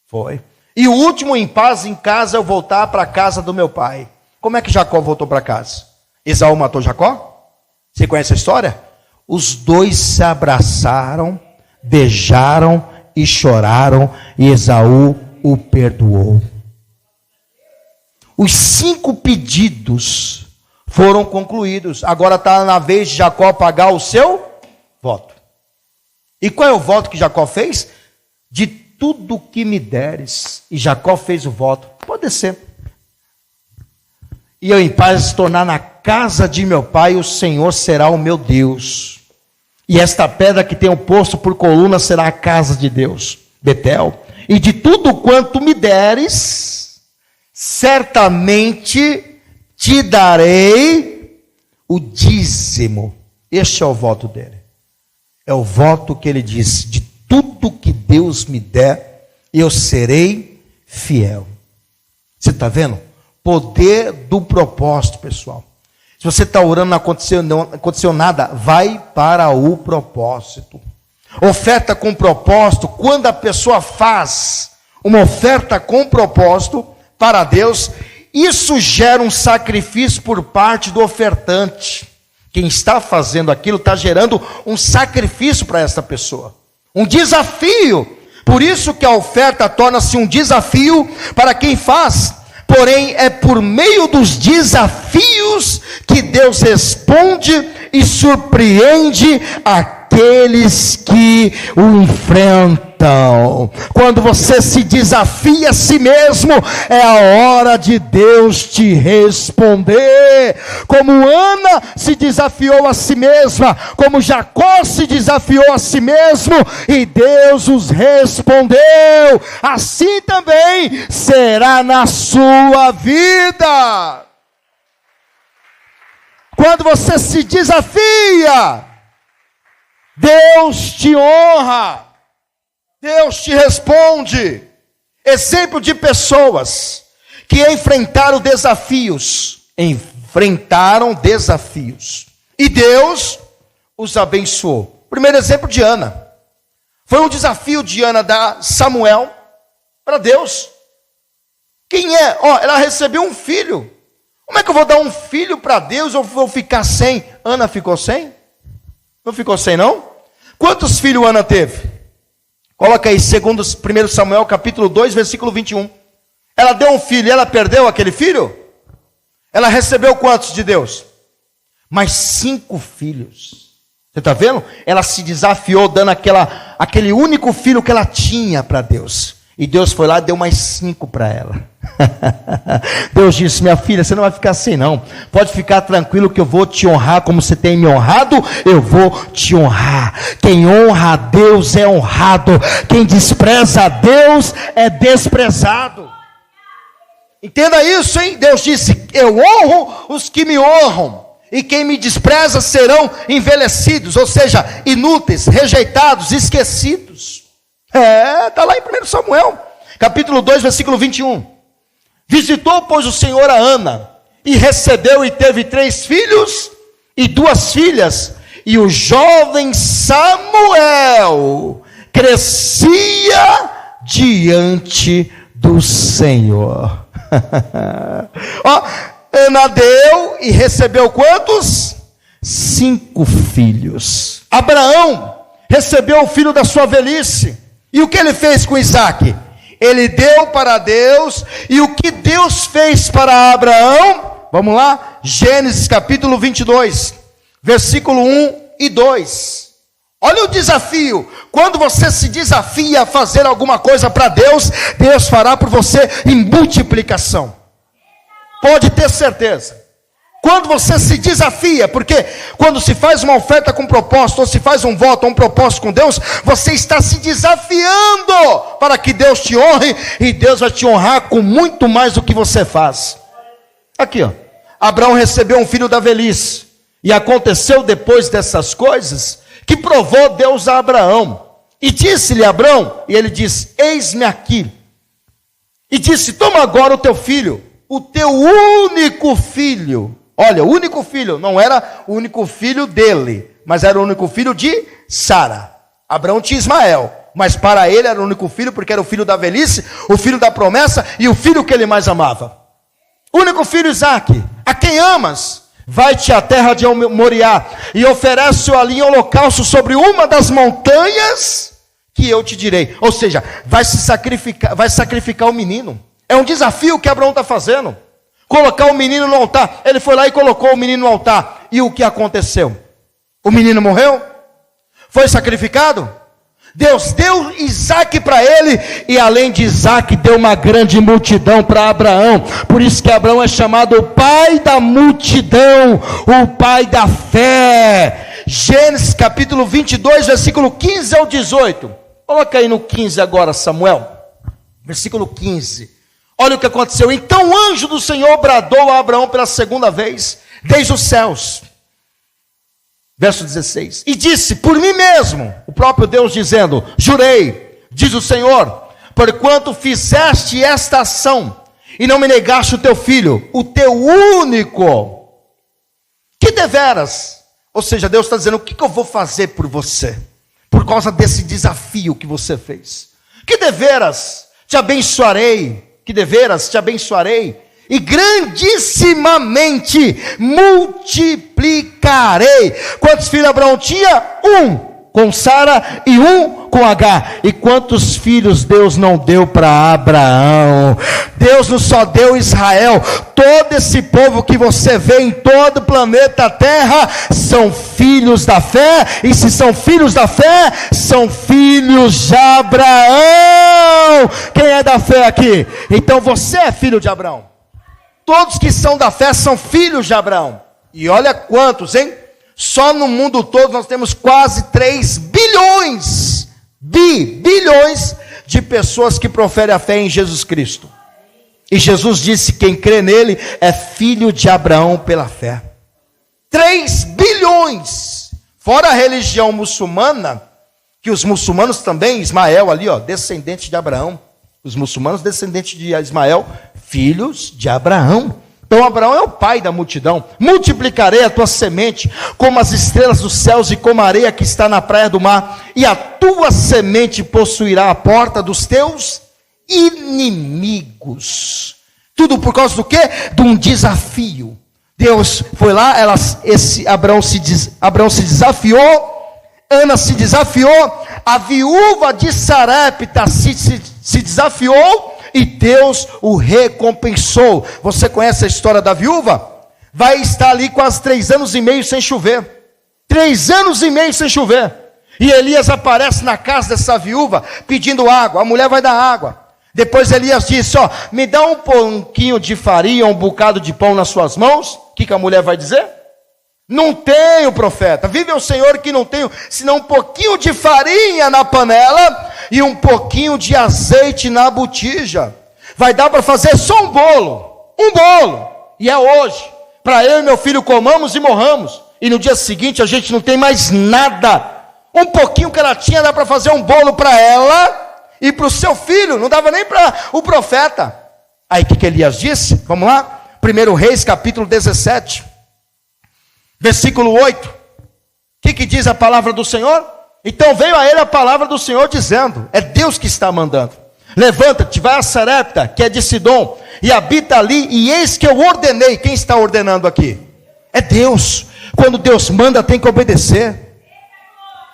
Foi. E o último, em paz em casa, eu voltar para a casa do meu pai. Como é que Jacó voltou para casa? Esaú matou Jacó? Você conhece a história? Os 2 se abraçaram, beijaram e choraram, e Esaú o perdoou. Os 5 pedidos foram concluídos. Agora está na vez de Jacó pagar o seu voto. E qual é o voto que Jacó fez? De tudo que me deres. E Jacó fez o voto. Pode descer. E eu em paz se tornar na casa de meu pai, o Senhor será o meu Deus. E esta pedra que tenho posto por coluna será a casa de Deus, Betel. E de tudo quanto me deres, certamente te darei o dízimo. Este é o voto dele. É o voto que ele disse: de tudo que Deus me der, eu serei fiel. Você está vendo? Poder do propósito, pessoal. Se você está orando, não aconteceu nada, vai para o propósito. Oferta com propósito, quando a pessoa faz uma oferta com propósito para Deus, isso gera um sacrifício por parte do ofertante. Quem está fazendo aquilo está gerando um sacrifício para essa pessoa, um desafio. Por isso que a oferta torna-se um desafio para quem faz. Porém, é por meio dos desafios que Deus responde e surpreende aqueles que o enfrentam. Quando você se desafia a si mesmo, é a hora de Deus te responder. Como Ana se desafiou a si mesma, como Jacó se desafiou a si mesmo, e Deus os respondeu, assim também será na sua vida. Quando você se desafia, Deus te honra, Deus te responde. Exemplo de pessoas que enfrentaram desafios, e Deus os abençoou. Primeiro exemplo de Ana. Foi um desafio de Ana dar Samuel para Deus. Quem é? Ela recebeu um filho. Como é que eu vou dar um filho para Deus? Eu vou ficar sem? Ana ficou sem? Não ficou sem, não? Quantos filhos Ana teve? Coloca aí, segundo 1 Samuel, capítulo 2, versículo 21. Ela deu um filho e ela perdeu aquele filho? Ela recebeu quantos de Deus? Mais 5 filhos. Você está vendo? Ela se desafiou dando aquele único filho que ela tinha para Deus. E Deus foi lá e deu mais 5 para ela. Deus disse: minha filha, você não vai ficar assim não. Pode ficar tranquilo que eu vou te honrar como você tem me honrado. Eu vou te honrar. Quem honra a Deus é honrado. Quem despreza a Deus é desprezado. Entenda isso, hein? Deus disse: eu honro os que me honram, e quem me despreza serão envelhecidos, ou seja, inúteis, rejeitados, esquecidos. Está lá em 1 Samuel, capítulo 2, versículo 21. Visitou, pois, o Senhor a Ana, e recebeu e teve 3 filhos e 2 filhas, e o jovem Samuel crescia diante do Senhor. Ana deu e recebeu quantos? 5 filhos. Abraão recebeu o filho da sua velhice. E o que ele fez com Isaac? Ele deu para Deus. E o que Deus fez para Abraão? Vamos lá? Gênesis capítulo 22, versículo 1 e 2. Olha o desafio. Quando você se desafia a fazer alguma coisa para Deus, Deus fará por você em multiplicação. Pode ter certeza. Quando você se desafia, porque quando se faz uma oferta com propósito, ou se faz um voto ou um propósito com Deus, você está se desafiando para que Deus te honre, e Deus vai te honrar com muito mais do que você faz. Aqui, Abraão recebeu um filho da velhice, e aconteceu depois dessas coisas, que provou Deus a Abraão, e disse-lhe Abraão, e ele disse: eis-me aqui, e disse: toma agora o teu filho, o teu único filho. Olha, o único filho, não era o único filho dele, mas era o único filho de Sara. Abraão tinha Ismael, mas para ele era o único filho, porque era o filho da velhice, o filho da promessa, e o filho que ele mais amava. O único filho, Isaque, a quem amas, vai-te à terra de Moriá, e oferece-o ali em holocausto sobre uma das montanhas que eu te direi. Ou seja, vai sacrificar o menino. É um desafio que Abraão está fazendo. Colocar o menino no altar. Ele foi lá e colocou o menino no altar. E o que aconteceu? O menino morreu? Foi sacrificado? Deus deu Isaac para ele. E além de Isaac, deu uma grande multidão para Abraão. Por isso que Abraão é chamado o pai da multidão, o pai da fé. Gênesis capítulo 22, versículo 15 ao 18. Coloca aí no 15 agora, Samuel. Versículo 15. Olha o que aconteceu. Então o anjo do Senhor bradou a Abraão pela segunda vez, desde os céus. Verso 16. E disse: por mim mesmo, o próprio Deus dizendo: jurei, diz o Senhor, porquanto fizeste esta ação, e não me negaste o teu filho, o teu único, que deveras. Ou seja, Deus está dizendo: o que eu vou fazer por você, por causa desse desafio que você fez? Que deveras te abençoarei, que deveras te abençoarei, e grandissimamente multiplicarei. Quantos filhos Abraão tinha? Um com Sara e um com Agar. E quantos filhos Deus não deu para Abraão? Deus não só deu Israel. Todo esse povo que você vê em todo o planeta Terra são filhos da fé. E se são filhos da fé, são filhos de Abraão. Quem é da fé aqui? Então você é filho de Abraão. Todos que são da fé são filhos de Abraão. E olha quantos, hein? Só no mundo todo nós temos quase 3 bilhões, bilhões de pessoas que proferem a fé em Jesus Cristo. E Jesus disse: quem crê nele é filho de Abraão pela fé. 3 bilhões. Fora a religião muçulmana, que os muçulmanos também, Ismael ali, ó, descendente de Abraão. Os muçulmanos, descendentes de Ismael, filhos de Abraão. Então Abraão é o pai da multidão. Multiplicarei a tua semente como as estrelas dos céus e como a areia que está na praia do mar. E a tua semente possuirá a porta dos teus inimigos. Tudo por causa do quê? De um desafio. Deus foi lá, Abraão se desafiou, Ana se desafiou, a viúva de Sarepta se desafiou, e Deus o recompensou. Você conhece a história da viúva? Vai estar ali quase 3 anos e meio sem chover. 3 anos e meio sem chover. E Elias aparece na casa dessa viúva pedindo água. A mulher vai dar água. Depois Elias disse: ó, me dá um pouquinho de farinha, um bocado de pão nas suas mãos. O que a mulher vai dizer? Não tenho, profeta. Vive o Senhor que não tenho, senão um pouquinho de farinha na panela e um pouquinho de azeite na botija. Vai dar para fazer só um bolo. E é hoje. Para eu e meu filho comamos e morramos. E no dia seguinte a gente não tem mais nada. Um pouquinho que ela tinha dá para fazer um bolo para ela e para o seu filho. Não dava nem para o profeta. Aí o que Elias disse? Vamos lá? 1 Reis capítulo 17. Versículo 8, o que diz a palavra do Senhor? Então veio a ele a palavra do Senhor dizendo, é Deus que está mandando: levanta-te, vai a Sarepta, que é de Sidom, e habita ali, e eis que eu ordenei. Quem está ordenando aqui? É Deus. Quando Deus manda, tem que obedecer.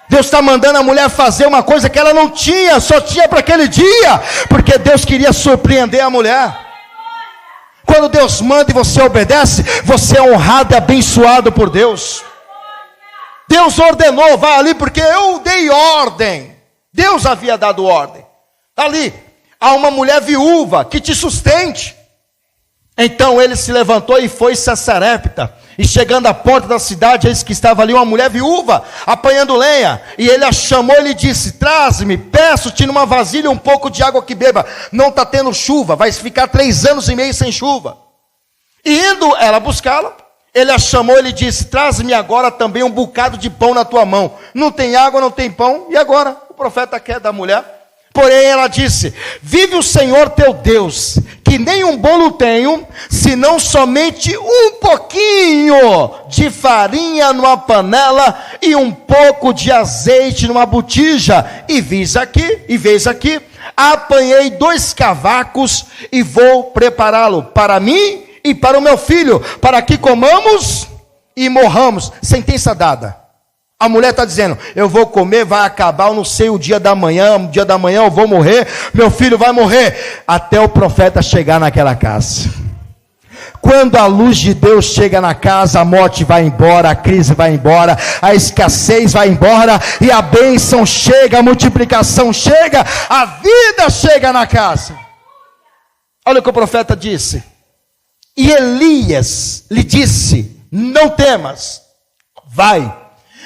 Deus está mandando a mulher fazer uma coisa que ela não tinha, só tinha para aquele dia, porque Deus queria surpreender a mulher. Quando Deus manda e você obedece, você é honrado e abençoado por Deus. Deus ordenou, vai ali porque eu dei ordem. Deus havia dado ordem. Ali, há uma mulher viúva que te sustente. Então ele se levantou e foi-se a Sarepta. E chegando à porta da cidade, eis que estava ali uma mulher viúva, apanhando lenha. E ele a chamou e lhe disse: traz-me, peço-te numa vasilha um pouco de água que beba. Não está tendo chuva, vai ficar 3 anos e meio sem chuva. E indo ela buscá-la, ele a chamou e lhe disse: traz-me agora também um bocado de pão na tua mão. Não tem água, não tem pão. E agora? O profeta quer da mulher. Porém ela disse: vive o Senhor teu Deus, que nem um bolo tenho, senão somente um pouquinho de farinha numa panela e um pouco de azeite numa botija. E vês aqui, apanhei 2 cavacos e vou prepará-lo para mim e para o meu filho, para que comamos e morramos. Sentença dada. A mulher está dizendo: eu vou comer, vai acabar, eu não sei o dia da manhã eu vou morrer, meu filho vai morrer. Até o profeta chegar naquela casa. Quando a luz de Deus chega na casa, a morte vai embora, a crise vai embora, a escassez vai embora, e a bênção chega, a multiplicação chega, a vida chega na casa. Olha o que o profeta disse. E Elias lhe disse: não temas, vai,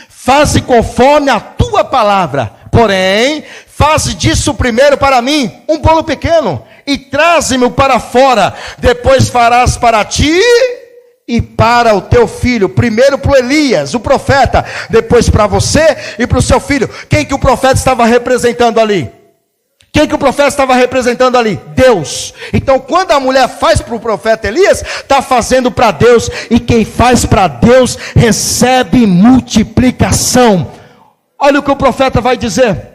faze conforme a tua palavra, porém, faze disso primeiro para mim um bolo pequeno, e traze-me para fora, depois farás para ti e para o teu filho. Primeiro para o Elias, o profeta, depois para você e para o seu filho. Quem que o profeta estava representando ali? Quem que o profeta estava representando ali? Deus. Então quando a mulher faz para o profeta Elias, está fazendo para Deus. E quem faz para Deus, recebe multiplicação. Olha o que o profeta vai dizer.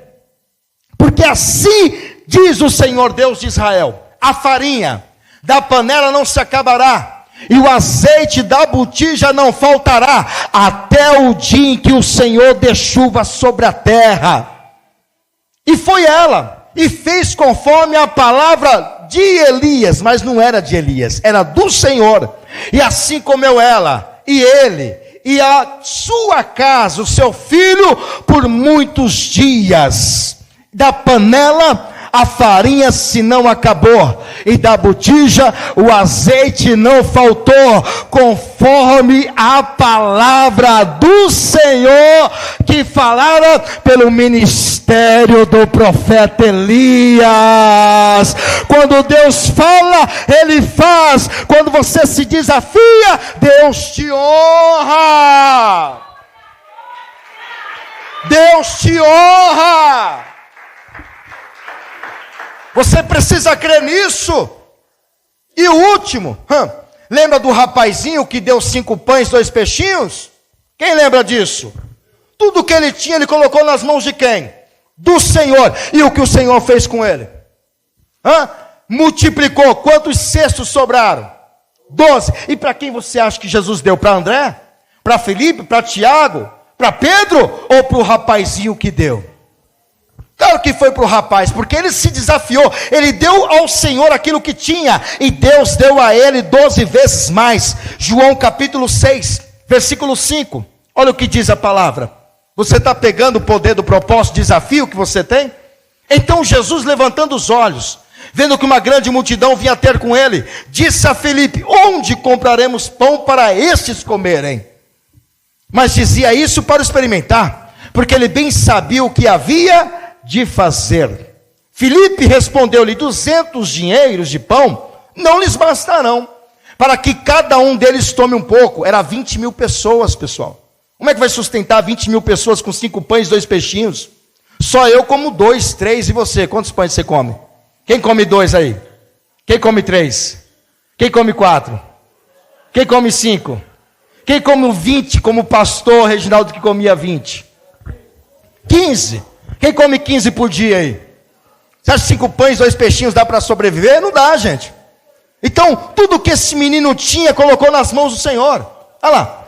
Porque assim diz o Senhor Deus de Israel: a farinha da panela não se acabará, e o azeite da botija não faltará, até o dia em que o Senhor dê chuva sobre a terra. E foi ela, e fez conforme a palavra de Elias, mas não era de Elias, era do Senhor. E assim comeu ela, e ele, e a sua casa, o seu filho, por muitos dias. Da panela a farinha se não acabou, e da botija o azeite não faltou, conforme a palavra do Senhor, que falara pelo ministério do profeta Elias. Quando Deus fala, Ele faz. Quando você se desafia, Deus te honra. Deus te honra. Você precisa crer nisso. E o último, lembra do rapazinho que deu 5 pães, 2 peixinhos? Quem lembra disso? Tudo que ele tinha, ele colocou nas mãos de quem? Do Senhor. E o que o Senhor fez com ele? Multiplicou. Quantos cestos sobraram? 12. E para quem você acha que Jesus deu? Para André? Para Felipe? Para Tiago? Para Pedro? Ou para o rapazinho que deu? Claro que foi para o rapaz, porque ele se desafiou, ele deu ao Senhor aquilo que tinha, e Deus deu a ele 12 vezes mais. João capítulo 6, versículo 5, olha o que diz a palavra. Você está pegando o poder do propósito, desafio que você tem? Então Jesus, levantando os olhos, vendo que uma grande multidão vinha ter com ele, disse a Felipe: onde compraremos pão para estes comerem? Mas dizia isso para experimentar, porque ele bem sabia o que havia de fazer. Filipe respondeu-lhe: 200 dinheiros de pão não lhes bastarão, para que cada um deles tome um pouco. Era 20.000 pessoas, pessoal. Como é que vai sustentar 20.000 pessoas com 5 pães e 2 peixinhos? Só eu como 2, 3, e você? Quantos pães você come? Quem come 2 aí? Quem come 3? Quem come 4? Quem come 5? Quem come 20, como o pastor Reginaldo que comia 20? 15. Quem come 15 por dia aí? Você acha que 5 pães, 2 peixinhos dá para sobreviver? Não dá, gente. Então, tudo que esse menino tinha, colocou nas mãos do Senhor. Olha lá,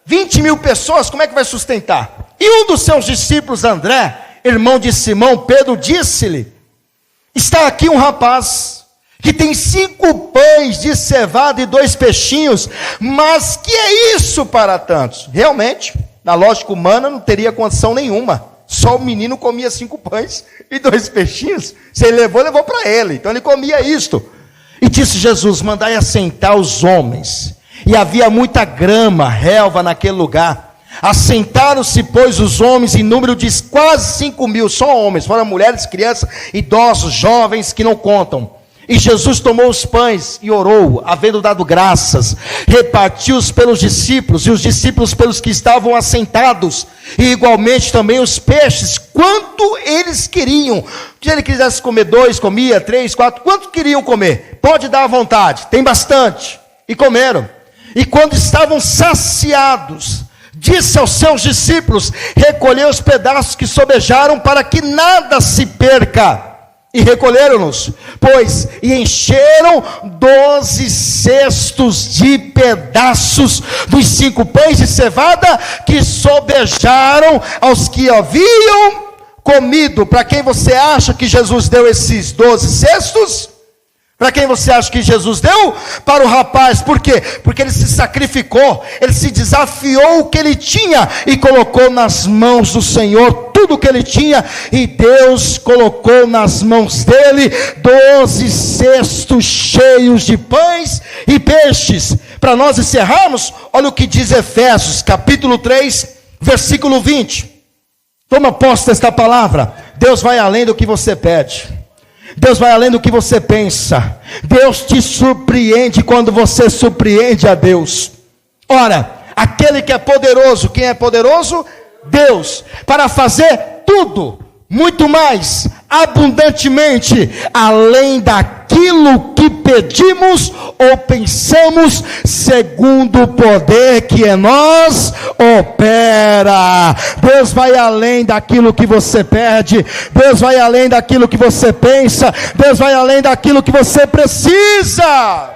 20.000 pessoas, como é que vai sustentar? E um dos seus discípulos, André, irmão de Simão, Pedro, disse-lhe: está aqui um rapaz, que tem 5 pães de cevada e 2 peixinhos, mas que é isso para tantos? Realmente, na lógica humana, não teria condição nenhuma. Só o menino comia 5 pães e 2 peixinhos. Se ele levou para ele. Então ele comia isto. E disse Jesus: mandai assentar os homens. E havia muita grama, relva naquele lugar. Assentaram-se, pois, os homens em número de quase 5.000, só homens, fora mulheres, crianças, idosos, jovens, que não contam. E Jesus tomou os pães e orou, havendo dado graças, repartiu-os pelos discípulos, e os discípulos pelos que estavam assentados, e igualmente também os peixes, quanto eles queriam. Se ele quisesse comer 2, comia 3, 4, quanto queriam comer? Pode dar à vontade, tem bastante. E comeram. E quando estavam saciados, disse aos seus discípulos: recolhei os pedaços que sobejaram, para que nada se perca. E recolheram-nos, pois, e encheram 12 cestos de pedaços dos 5 pães de cevada que sobejaram aos que haviam comido. Para quem você acha que Jesus deu esses 12 cestos? Para quem você acha que Jesus deu? Para o rapaz. Por quê? Porque ele se sacrificou, ele se desafiou o que ele tinha e colocou nas mãos do Senhor tudo o que ele tinha, e Deus colocou nas mãos dele 12 cestos cheios de pães e peixes. Para nós encerrarmos, olha o que diz Efésios capítulo 3, versículo 20. Toma posse desta palavra. Deus vai além do que você pede. Deus vai além do que você pensa. Deus te surpreende quando você surpreende a Deus. Ora, aquele que é poderoso, quem é poderoso? Deus, para fazer tudo, muito mais, abundantemente, além daquilo que pedimos ou pensamos, segundo o poder que em nós opera. Deus vai além daquilo que você pede, Deus vai além daquilo que você pensa, Deus vai além daquilo que você precisa.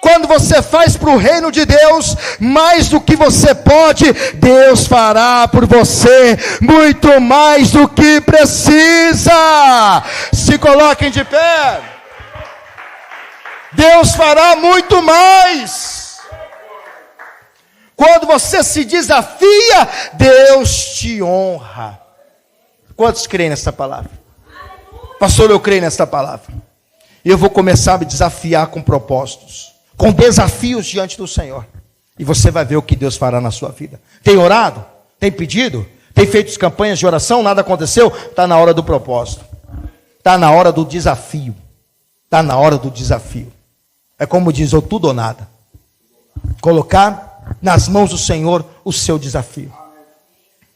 Quando você faz para o reino de Deus mais do que você pode, Deus fará por você muito mais do que precisa. Se coloquem de pé. Deus fará muito mais. Quando você se desafia, Deus te honra. Quantos creem nessa palavra? Pastor, eu creio nessa palavra. E eu vou começar a me desafiar com propósitos, com desafios diante do Senhor. E você vai ver o que Deus fará na sua vida. Tem orado? Tem pedido? Tem feito campanhas de oração? Nada aconteceu? Está na hora do propósito. Está na hora do desafio. Está na hora do desafio. É como diz, ou tudo ou nada. Colocar nas mãos do Senhor o seu desafio.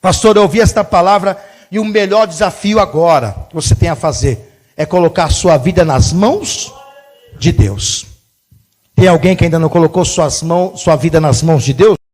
Pastor, eu ouvi esta palavra e o melhor desafio agora que você tem a fazer é colocar a sua vida nas mãos de Deus. Tem alguém que ainda não colocou sua vida nas mãos de Deus?